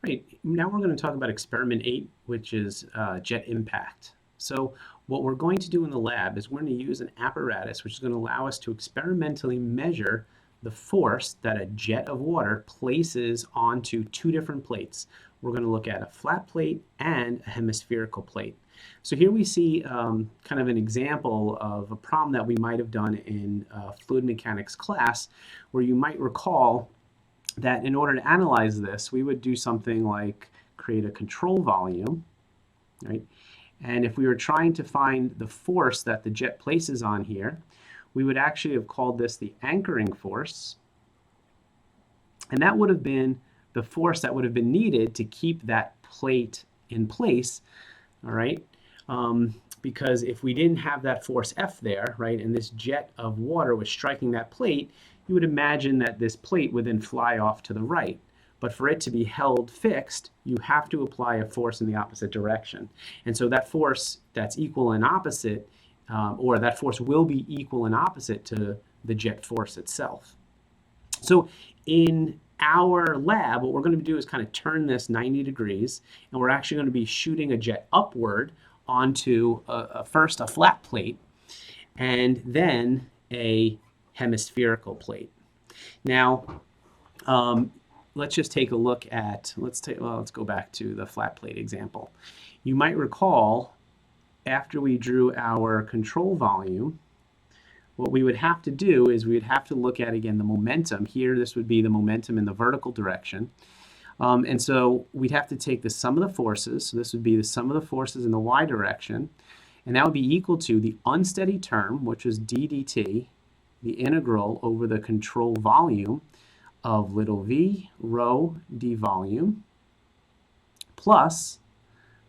Right, now we're going to talk about experiment 8, which is jet impact. So what we're going to do in the lab is we're going to use an apparatus which is going to allow us to experimentally measure the force that a jet of water places onto two different plates. We're going to look at a flat plate and a hemispherical plate. So here we see kind of an example of a problem that we might have done in fluid mechanics class, where you might recall that in order to analyze this, we would do something like create a control volume, right? And if we were trying to find the force that the jet places on here, we would actually have called this the anchoring force. And that would have been the force that would have been needed to keep that plate in place, all right? Because if we didn't have that force F there, right, and this jet of water was striking that plate, you would imagine that this plate would then fly off to the right. But for it to be held fixed, you have to apply a force in the opposite direction. And so that force that's equal and opposite, or that force will be equal and opposite to the jet force itself. So in our lab, what we're going to do is kind of turn this 90 degrees, and we're actually going to be shooting a jet upward onto first a flat plate, and then a hemispherical plate. Now, let's just take a look at, let's go back to the flat plate example. You might recall, after we drew our control volume, what we would have to do is we would have to look at, again, the momentum. Here, this would be the momentum in the vertical direction. And so we'd have to take the sum of the forces. So this would be the sum of the forces in the y direction. And that would be equal to the unsteady term, which is d dt, the integral over the control volume of little v rho d volume, plus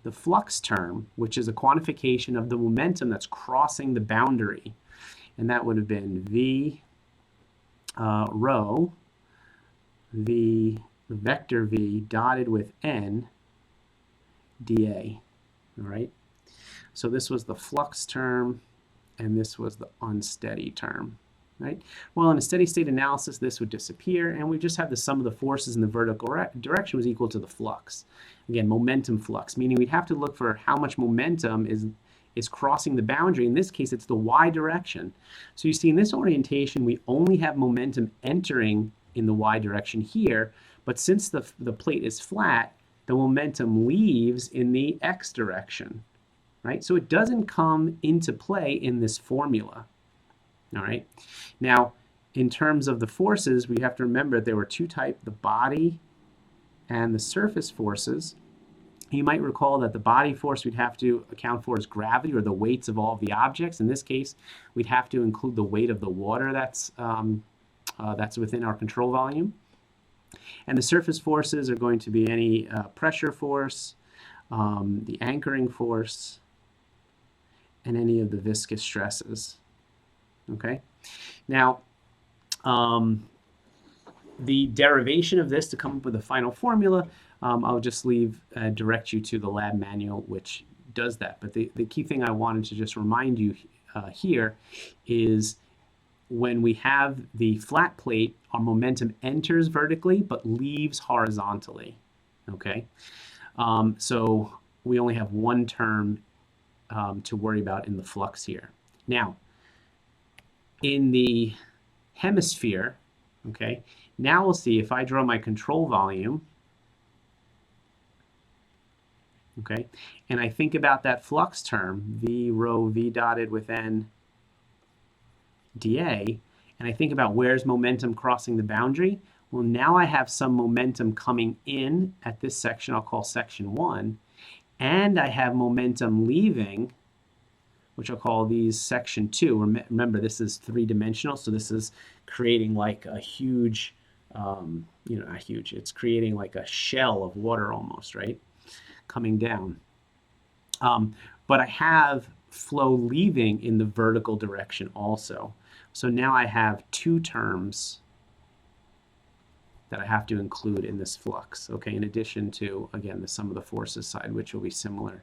the flux term, which is a quantification of the momentum that's crossing the boundary. And that would have been v rho, the vector v dotted with n dA, all right? So this was the flux term, and this was the unsteady term, right? Well, in a steady state analysis, this would disappear, and we just have the sum of the forces in the vertical direction was equal to the flux. Again, momentum flux, meaning we'd have to look for how much momentum is crossing the boundary. In this case, it's the y direction. So you see, in this orientation, we only have momentum entering in the y direction here, but since the plate is flat, the momentum leaves in the x direction, right? So it doesn't come into play in this formula, all right? Now, in terms of the forces, we have to remember there were two types, the body and the surface forces. You might recall that the body force we'd have to account for is gravity, or the weights of all of the objects. In this case, we'd have to include the weight of the water that's within our control volume. And the surface forces are going to be any pressure force, the anchoring force, and any of the viscous stresses. Okay? Now, the derivation of this to come up with a final formula, I'll just direct you to the lab manual, which does that. But the key thing I wanted to just remind you here is when we have the flat plate, our momentum enters vertically but leaves horizontally, okay? So we only have one term to worry about in the flux here. Now, in the hemisphere, okay, now we'll see if I draw my control volume, okay, and I think about that flux term, v rho v dotted with n dA, and I think about where's momentum crossing the boundary. Well, now I have some momentum coming in at this section, I'll call section 1, and I have momentum leaving, which I'll call these section 2. Remember, this is three-dimensional, so this is creating like a huge, not huge, it's creating like a shell of water almost, right, coming down. But I have flow leaving in the vertical direction also. So now I have two terms that I have to include in this flux, okay, in addition to, again, the sum of the forces side, which will be similar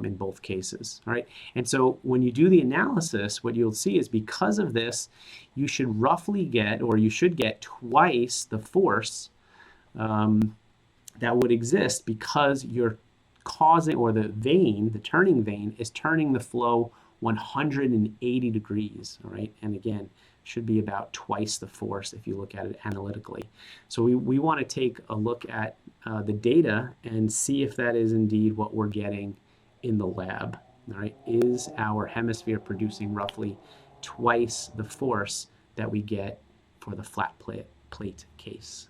in both cases, all right? And so when you do the analysis, what you'll see is because of this, you should roughly get, or you should get twice the force that would exist because you're causing, or the vein, the turning vein, is turning the flow 180 degrees, all right? And again, should be about twice the force if you look at it analytically. So we want to take a look at the data and see if that is indeed what we're getting in the lab, all right? Is our hemisphere producing roughly twice the force that we get for the flat plate case?